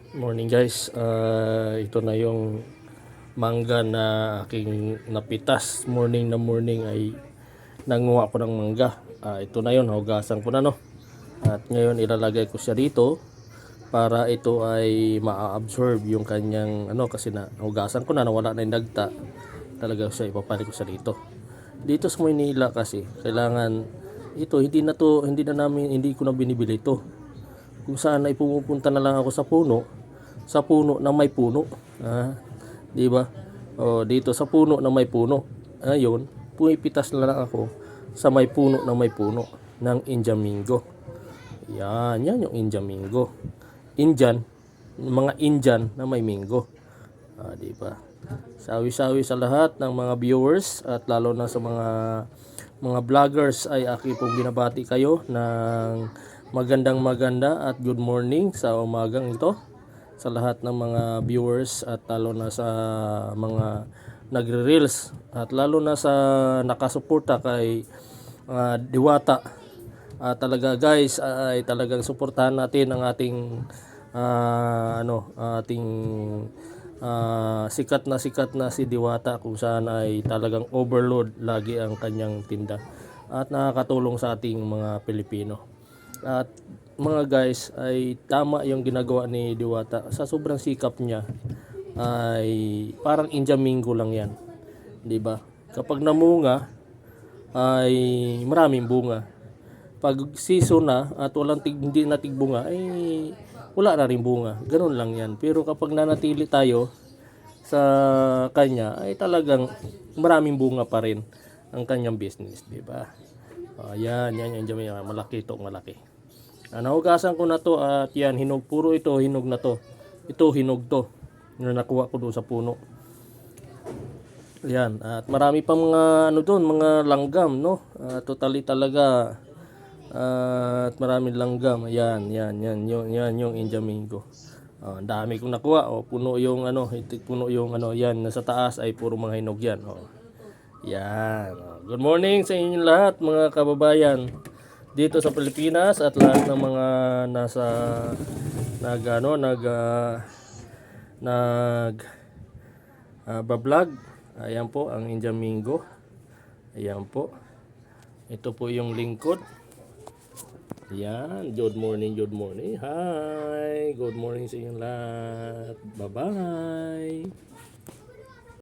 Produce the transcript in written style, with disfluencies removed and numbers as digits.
Morning guys, ito na yung mangga na aking napitas. Morning na morning ay nanguha ko ng mangga. Ito na yun, hugasan ko na no. At ngayon ilalagay ko siya dito para ito ay ma-absorb yung kanyang ano, kasi na hugasan ko na, nawala na yung dagta. Talaga siya ipapalit ko siya dito. Dito sa Maynila kasi kailangan ito, hindi ko na binibili ito. Kung saan ay pumupunta na lang ako sa puno na may puno. Di ba? O dito sa puno na may puno. Ayun, pumipitas na lang ako sa may puno na may puno ng Indian Mingo. Yan yung Indian Mingo. Indian, mga Indian na may Mingo. Di ba? Sawi-sawi sa lahat ng mga viewers at lalo na sa mga vloggers ay aki pong binabati kayo ng maganda at good morning sa umagang ito sa lahat ng mga viewers at lalo na sa mga nagre-reels at lalo na sa nakasuporta kay Diwata. Talaga guys ay talagang suportahan natin ang ating ating sikat na si Diwata, kung saan ay talagang overload lagi ang kanyang tinda at nakakatulong sa ating mga Pilipino. At mga guys, ay tama yung ginagawa ni Diwata. Sa sobrang sikap niya ay parang Indian Mingo lang yan, di ba? Kapag namunga ay maraming bunga. Pag season na at hindi natigbunga ay wala na rin bunga. Ganun lang yan. Pero kapag nanatili tayo sa kanya ay talagang maraming bunga pa rin ang kanyang business, di ba? Yan yung malaki ito, malaki. Nahugasan ko na to at yan, puro ito, hinog na to. Ito, hinog to. Na nakuha ko doon sa puno. Yan, at marami pa mga doon, mga langgam, no? Totally talaga. At maraming langgam. Yan yung Indian Mingo. Ang dami kong nakuha. Puno yung yan, nasa taas ay puro mga hinog yan. Yan. Good morning sa inyo lahat, mga kababayan dito sa Pilipinas at lahat ng mga nasa bablog. Ayan po ang Indian Mingo. Ayan po. Ito po yung lingkod. Ayan, good morning. Hi, good morning sa inyo lahat. Bye-bye.